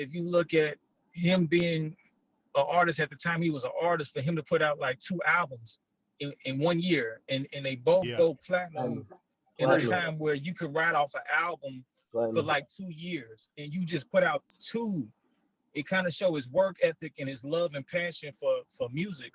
if you look at him being an artist at the time, he was an artist. For him to put out like 2 albums in 1 year, and they both go platinum in a time where you could write off an album for like 2 years, and you just put out two. It kind of shows his work ethic and his love and passion for music.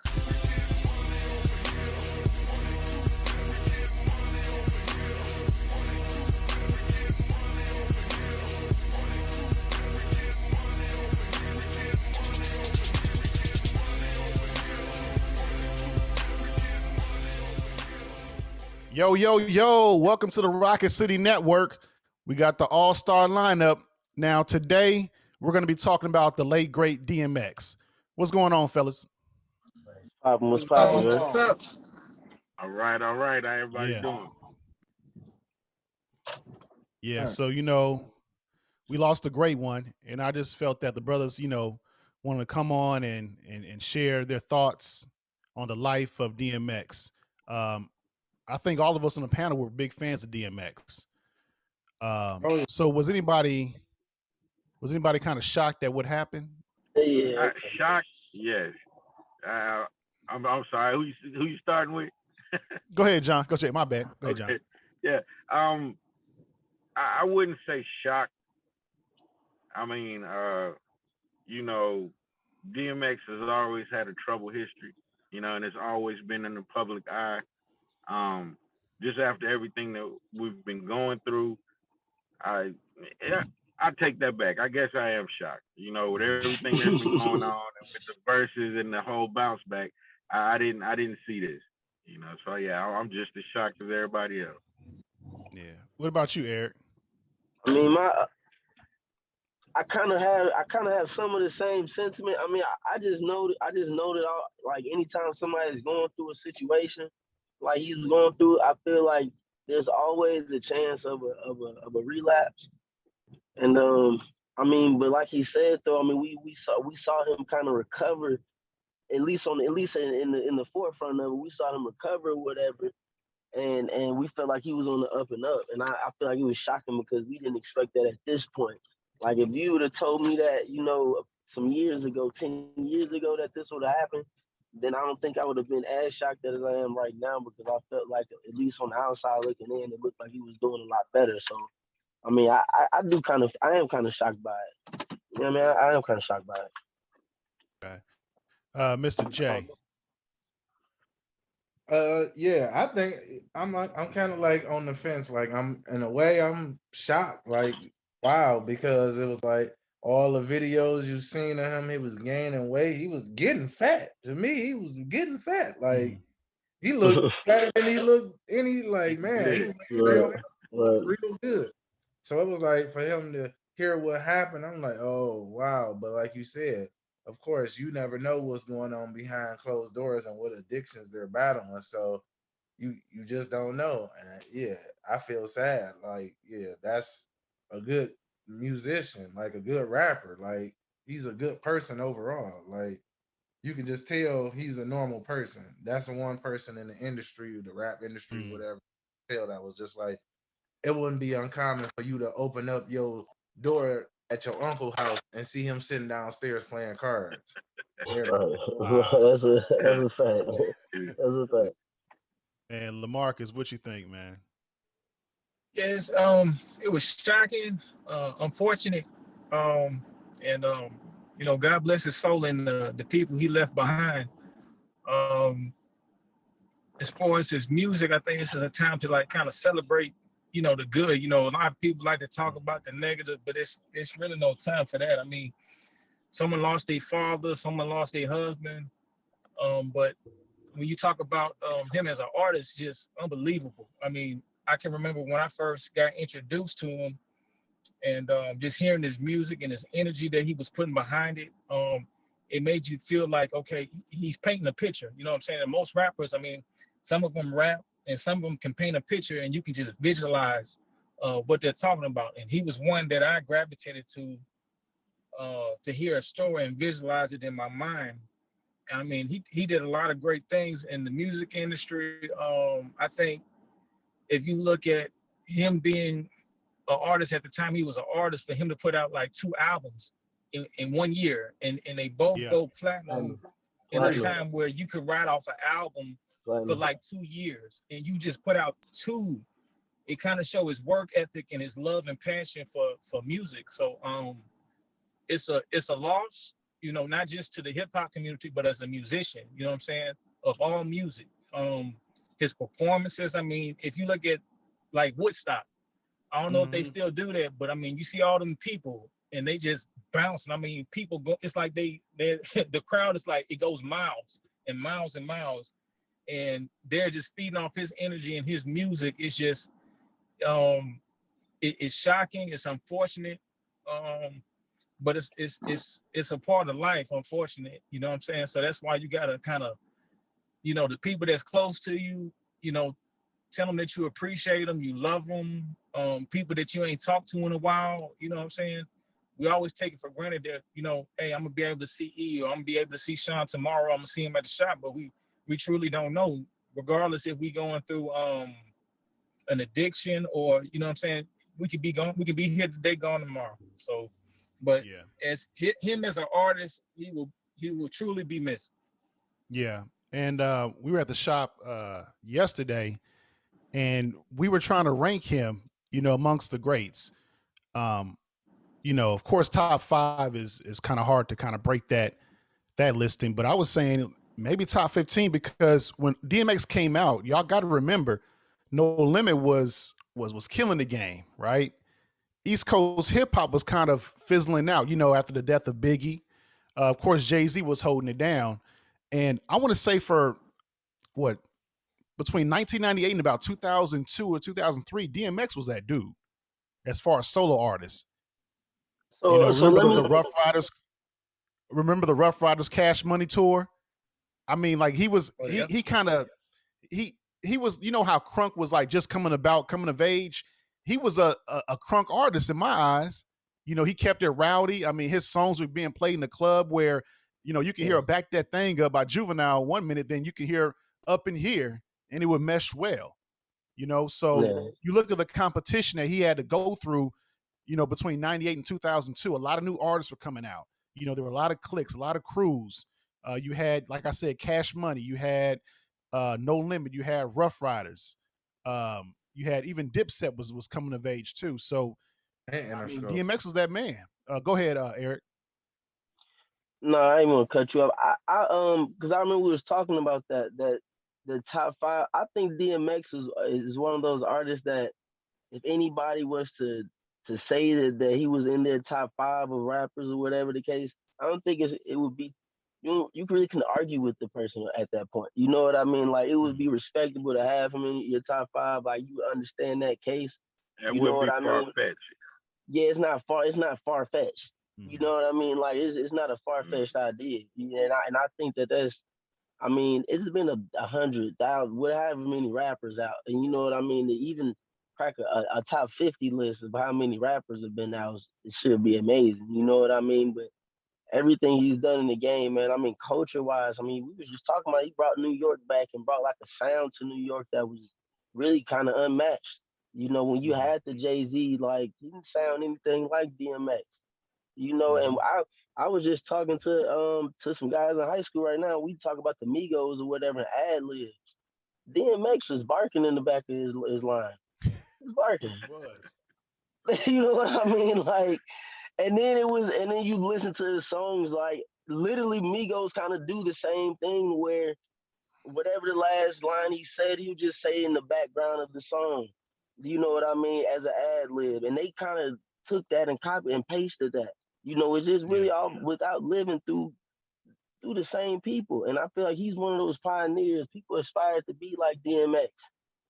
Yo, yo, yo, welcome to the Rocket City Network. We got the all-star lineup. Now, today, we're going to be talking about the late, great DMX. What's going on, fellas? What's poppin', man? All right. How everybody doing? Yeah, so, we lost a great one, and I just felt that the brothers, wanted to come on and share their thoughts on the life of DMX. I think all of us on the panel were big fans of DMX. So was anybody kind of shocked at what happened? Yeah. Shocked? Yes. I'm sorry. Who you starting with? Go ahead, John. Go check. My bad. Go ahead, John. Yeah. I wouldn't say shocked. I mean, DMX has always had a troubled history, and it's always been in the public eye. Just after everything that we've been going through, I take that back. I guess I am shocked. With everything that's been going on and with the verses and the whole bounce back, I didn't see this. So yeah, I'm just as shocked as everybody else. Yeah. What about you, Eric? I mean, I kind of have some of the same sentiment. I mean, I just know that like anytime somebody is going through a situation like he's going through, I feel like there's always a chance of a relapse. And I mean, but like he said though, I mean, we saw him kind of recover, at least in the forefront of it. We saw him recover or whatever, and we felt like he was on the up and up. And I feel like it was shocking because we didn't expect that at this point. Like if you would have told me that, some years ago, 10 years ago, that this would have happened, then I don't think I would have been as shocked as I am right now, because I felt like, at least on the outside looking in, it looked like he was doing a lot better. So, I mean, I am kind of shocked by it. You know what I mean? I am kind of shocked by it. Okay. Mr. J. Yeah, I think I'm kind of like on the fence. Like in a way, I'm shocked. Like, wow, because it was like, all the videos you've seen of him, he was gaining weight. He was getting fat. To me, he was getting fat. Like he looked better than he looked like, man, he was like real good. So it was like for him to hear what happened, I'm like, oh wow. But like you said, of course, you never know what's going on behind closed doors and what addictions they're battling. So you just don't know. And yeah, I feel sad. Like, yeah, that's a good musician, like a good rapper, like he's a good person overall. Like you can just tell he's a normal person. That's the one person in the industry, the rap industry, whatever, tell that was just like, it wouldn't be uncommon for you to open up your door at your uncle's house and see him sitting downstairs playing cards. That's a fact. That's a fact. And LaMarcus, what you think, man? Yes, it was shocking, unfortunate, and God bless his soul and the people he left behind. As far as his music, I think this is a time to like kind of celebrate, the good. A lot of people like to talk about the negative, but it's really no time for that. I mean, someone lost their father, someone lost their husband, but when you talk about him as an artist, just unbelievable. I mean, I can remember when I first got introduced to him, and just hearing his music and his energy that he was putting behind it, it made you feel like, okay, he's painting a picture. You know what I'm saying? And most rappers, I mean, some of them rap and some of them can paint a picture and you can just visualize what they're talking about. And he was one that I gravitated to hear a story and visualize it in my mind. I mean, he did a lot of great things in the music industry. I think if you look at him being an artist at the time, he was an artist. For him to put out like 2 albums in 1 year, and they both Yeah. go platinum in a time where you could write off an album for like 2 years, and you just put out two. It kind of show his work ethic and his love and passion for music. So it's a loss, you know, not just to the hip hop community, but as a musician, you know what I'm saying, of all music. His performances, I mean, if you look at like Woodstock, I don't know if they still do that, but I mean, you see all them people and they just bouncing. I mean, people go, it's like they the crowd is like, it goes miles and miles and miles, and they're just feeding off his energy and his music. It's just it's shocking, it's unfortunate, but it's a part of life, unfortunate, you know what I'm saying? So that's why you gotta kind of, you know, the people that's close to you, you know, tell them that you appreciate them, you love them. People that you ain't talked to in a while, you know what I'm saying? We always take it for granted that, you know, hey, I'm gonna be able to see E, or I'm gonna be able to see Sean tomorrow, I'm gonna see him at the shop, but we truly don't know, regardless if we going through an addiction, or, you know what I'm saying, we could be here today, gone tomorrow. So, but yeah, as him as an artist, he will truly be missed. Yeah. And we were at the shop yesterday, and we were trying to rank him, you know, amongst the greats. You know, of course, top 5 is kind of hard to kind of break that listing, but I was saying maybe top 15, because when DMX came out, y'all got to remember, No Limit was killing the game, right? East Coast hip hop was kind of fizzling out, you know, after the death of Biggie. Of course, Jay-Z was holding it down. And I want to say for what, between 1998 and about 2002 or 2003, DMX was that dude as far as solo artists. So, you know, so remember let me, the Rough Riders? Remember the Rough Riders Cash Money tour? I mean, like he was, he kind of, he was, you know how Crunk was like just coming of age. He was a crunk artist in my eyes. You know, he kept it rowdy. I mean, his songs were being played in the club where, you know, you can hear Back That Thing Up by Juvenile 1 minute, then you can hear Up in Here, and it would mesh well. You know, so you look at the competition that he had to go through, you know, between 98 and 2002, a lot of new artists were coming out. You know, there were a lot of cliques, a lot of crews. You had, like I said, Cash Money. You had No Limit. You had Rough Riders. You had even Dipset was coming of age too. So I mean, DMX was that man. Go ahead, Eric. No, I ain't gonna cut you up. Because I remember we was talking about that the top 5. I think DMX is one of those artists that if anybody was to say that he was in their top 5 of rappers or whatever the case, I don't think it would be. You really can argue with the person at that point. You know what I mean? Like, it would be respectable to have him in your top 5. Like, you understand that case. That you would know be what I mean? far-fetched. Yeah, it's not far fetched. You know what I mean? Like, it's not a far fetched idea. Yeah, and I think that's. I mean, it's been 100,000, whatever many rappers out, and you know what I mean. To even crack a top 50 list of how many rappers have been out, it should be amazing. You know what I mean? But everything he's done in the game, man. I mean, culture wise, I mean, we was just talking about he brought New York back and brought like a sound to New York that was really kind of unmatched. You know, when you had the Jay-Z, like, he didn't sound anything like DMX. You know, and I was just talking to some guys in high school right now. We talk about the Migos or whatever, ad libs. DMX was barking in the back of his line. He was barking. You know what I mean? Like, and then you listen to his songs, like literally Migos kind of do the same thing where whatever the last line he said, he would just say in the background of the song. You know what I mean? As an ad lib. And they kind of took that and copied and pasted that. You know, it's just really all without living through the same people. And I feel like he's one of those pioneers. People aspire to be like DMX.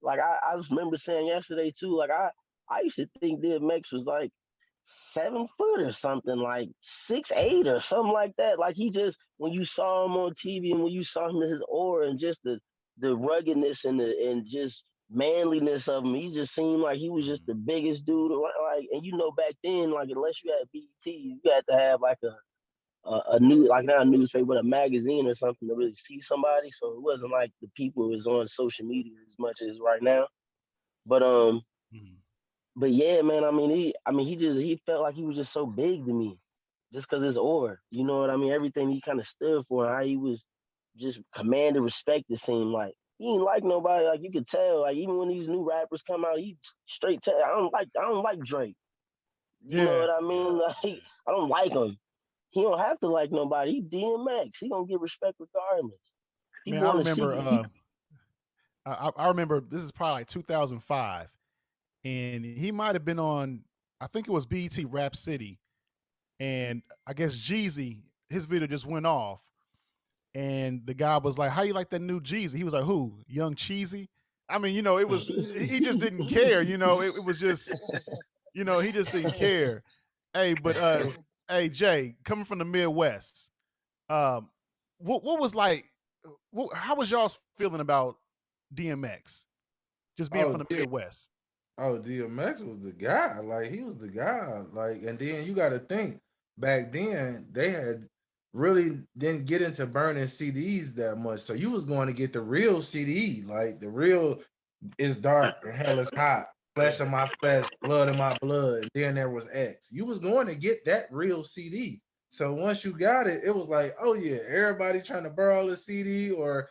Like I remember saying yesterday too, like I used to think DMX was like 7 foot or something, like 6'8" or something like that. Like he just, when you saw him on TV and when you saw him in his aura and just the ruggedness and just manliness of him, he just seemed like he was just the biggest dude around. Like, and you know, back then, like unless you had BET, you had to have like a new, like not a newspaper, but a magazine or something to really see somebody. So it wasn't like the people was on social media as much as right now. But but yeah, man, he felt like he was just so big to me. just because it's or. You know what I mean? Everything he kind of stood for, how he was just commanded respect. It seemed like he ain't like nobody. Like you could tell. Like even when these new rappers come out, he straight tell I don't like Drake. You know Yeah, what I mean? Like I don't like him. He don't have to like nobody. He DMX. He gonna get respect regardless. man. People I want to remember. see. I remember this is probably like 2005, and he might have been on. I think it was BET Rap City, and I guess Jeezy, his video just went off, and the guy was like, "How you like that new Jeezy?" He was like, "Who? Young Cheesy?" I mean, it was he just didn't care. It was just he just didn't care. Hey, but hey Jay, coming from the Midwest, um, what was like? How was y'all feeling about DMX? Just being Oh from the yeah. Midwest. Oh, DMX was the guy. Like he was the guy. Like, and then you got to think back then they had really didn't get into burning CDs that much. So you was going to get the real CD, like the real is dark and hell is hot, flesh of my flesh, blood of my blood. And then there was X. You was going to get that real CD. So once you got it, it was like, oh yeah, everybody trying to borrow the CD, or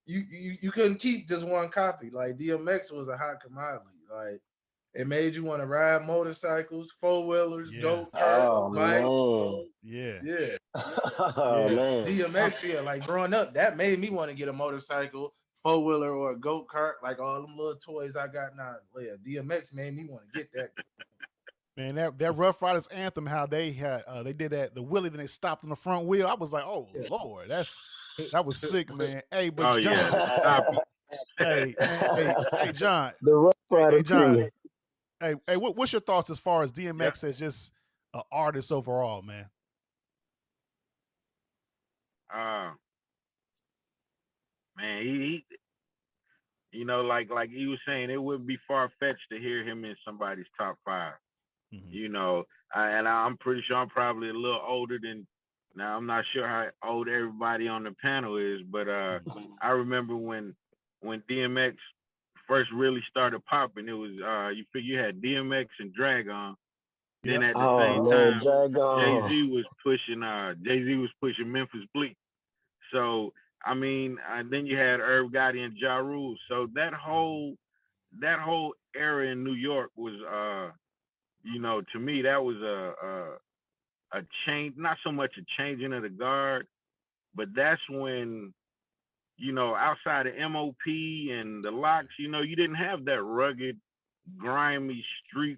you couldn't keep just one copy. Like DMX was a hot commodity. Like it made you want to ride motorcycles, four wheelers, Yeah, go kart, bike. Oh yeah, Yeah, man. Oh yeah. man. DMX. Yeah, like growing up, that made me want to get a motorcycle, four wheeler, or a go kart. Like all them little toys I got now. Yeah, DMX made me want to get that. Man, that Rough Riders anthem, how they had they did that the Willie, then they stopped on the front wheel. I was like, oh Lord, that was sick, man. Hey, but Oh yeah, John, stop hey, John, The Rough hey, Rider John, crew. hey, what's your thoughts as far as it. DMX as just an artist overall, man? Uh, man, like he was saying, it would be far fetched to hear him in somebody's top five. Mm-hmm. And I'm pretty sure I'm probably a little older than. Now I'm not sure how old everybody on the panel is, but Mm-hmm. I remember when DMX first really started popping. It was you figure you had DMX and Dragon. Then Yep. at the Oh same man, time, drag Jay on. Z was pushing Memphis Bleak. So I mean, then you had Irv Gotti and Ja Rule. So that whole era in New York was, to me that was a change, not so much a changing of the guard, but that's when outside of MOP and the Locks, you didn't have that rugged, grimy street.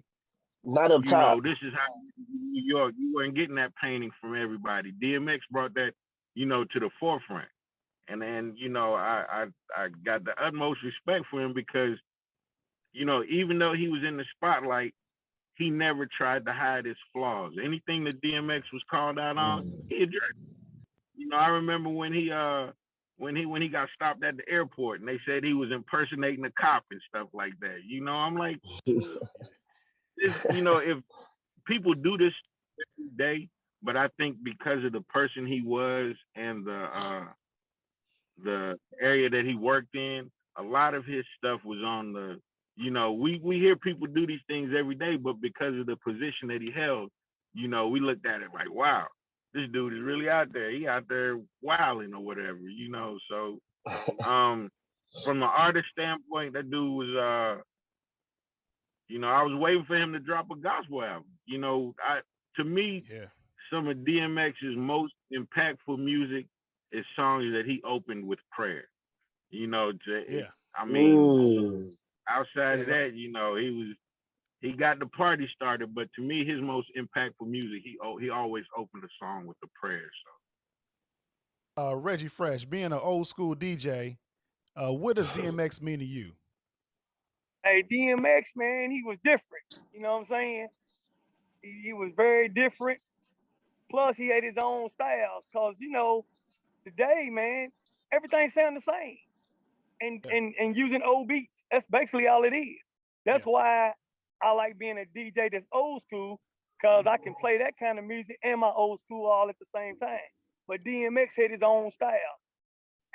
Not up top. This is how New York. You weren't getting that painting from everybody. DMX brought that, to the forefront. And then, I got the utmost respect for him because, even though he was in the spotlight, he never tried to hide his flaws. Anything that DMX was called out on, he addressed. I remember when he got stopped at the airport and they said he was impersonating a cop and stuff like that. I'm like, if people do this every day, but I think because of the person he was and the area that he worked in, a lot of his stuff was on the, we hear people do these things every day, but because of the position that he held, we looked at it like, wow, this dude is really out there. He out there wilding or whatever. So from the artist standpoint, that dude was I was waiting for him to drop a gospel album. To me, Yeah. some of DMX's most impactful music is songs that he opened with prayer. Yeah. I mean, Mm. outside of Yeah, that, he got the party started. But to me, his most impactful music, he always opened a song with a prayer. Reggie Fresh, being an old school DJ, what does DMX mean to you? Hey, DMX, man, he was different. You know what I'm saying? He was very different. Plus, he had his own style. Cause today, man, everything sounds the same. And Yeah. and using old beats. That's basically all it is. That's Yeah. why I like being a DJ that's old school, cause I can play that kind of music and my old school all at the same time. But DMX had his own style.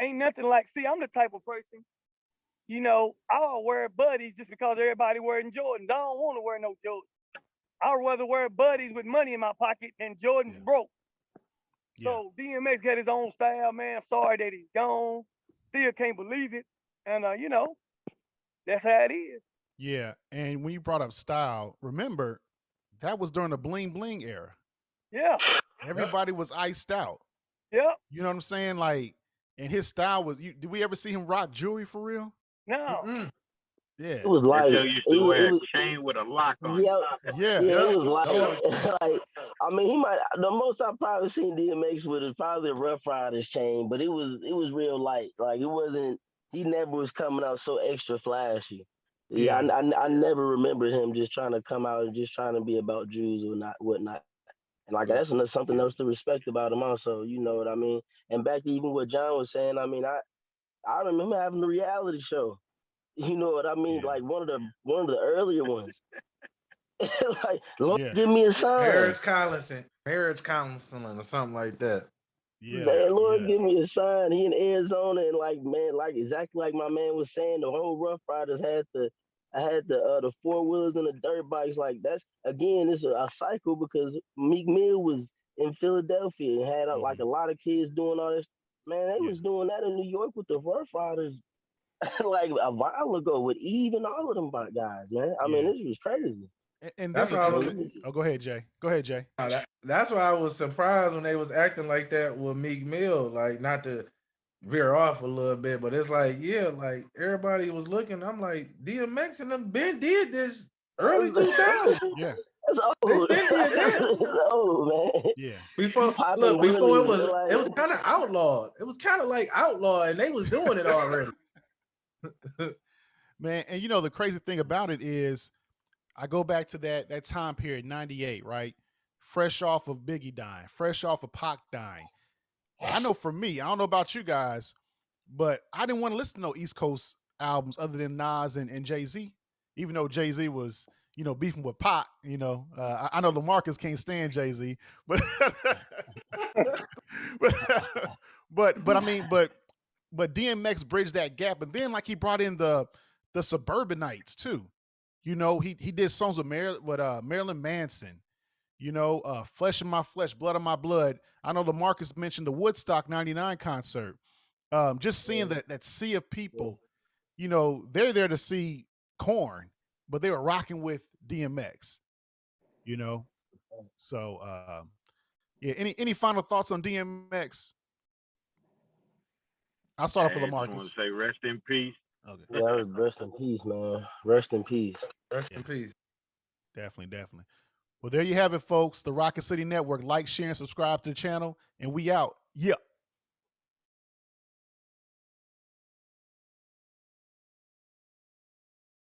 Ain't nothing like. See, I'm the type of person. I'll wear buddies just because everybody wearing Jordans. I don't want to wear no Jordans. I'd rather wear buddies with money in my pocket than Jordan's broke. Yeah. So DMX got his own style, man. I'm sorry that he's gone. Still can't believe it. And you know, that's how it is. Yeah. And when you brought up style, remember that was during the bling bling era. Yeah. Everybody was iced out. Yeah. You know what I'm saying? Like, and his style was. Did we ever see him rock jewelry for real? No. Yeah. It was like Until you used to wear a chain with a lock on yeah, it. Yeah. it was like I mean, he might the most I've probably seen DMX with is probably a Rough Riders chain, but it was real light. Like it wasn't. He never was coming out so extra flashy. Yeah, Yeah. I never remember him just trying to come out and just trying to be about Jews or not whatnot. And like that's something else to respect about him also. You know what I mean? And back to even what John was saying. I mean, I remember having a reality show. You know what I mean? Yeah. Like one of the earlier ones. Like, Lord, Yeah. give me a sign. Marriage counseling, or something like that. Yeah. Man, Lord, Yeah. give me a sign. He in Arizona, and like, man, like exactly like my man was saying, the whole Rough Riders had the 4 wheelers and the dirt bikes. Like that's again, it's a cycle because Meek Mill was in Philadelphia and had like a lot of kids doing all this. Man, they Yeah. was doing that in New York with the Rough Riders like a while ago with Eve and all of them guys, man. I mean, Yeah. this was crazy. And That's then why I it was. gets oh, go ahead, Jay. Go ahead, Jay. That's why I was surprised when they was acting like that with Meek Mill. Like, not to veer off a little bit, but it's like, yeah, like everybody was looking. I'm like, DMX and them Ben did this early 2000s. Yeah. That's They old. been did that. That's old, man. Yeah. Before Popping before it willies, was kind of outlawed. It was kind of like outlawed, and they was doing it already. Man, and you know the crazy thing about it is I go back to that time period, 98, right? Fresh off of Biggie dying, fresh off of Pac dying. I know for me, I don't know about you guys, but I didn't want to listen to no East Coast albums other than Nas and Jay-Z, even though Jay-Z was, you know, beefing with Pac, you know. I know LaMarcus can't stand Jay-Z, but but I mean, but DMX bridged that gap. And then like he brought in the Suburbanites too. You know, he did songs with Marilyn Manson, you know, Flesh of My Flesh, Blood of My Blood. I know LaMarcus mentioned the Woodstock 99 concert. Just seeing that sea of people, you know, they're there to see Korn, but they were rocking with DMX, you know. So yeah, any final thoughts on DMX? I'll start off with I just want LaMarcus. to say rest in peace. Okay. Yeah, rest in peace, man. Rest in peace. Rest in peace. Definitely. Well, there you have it, folks. The Rocket City Network. Like, share, and subscribe to the channel. And we out. Yeah.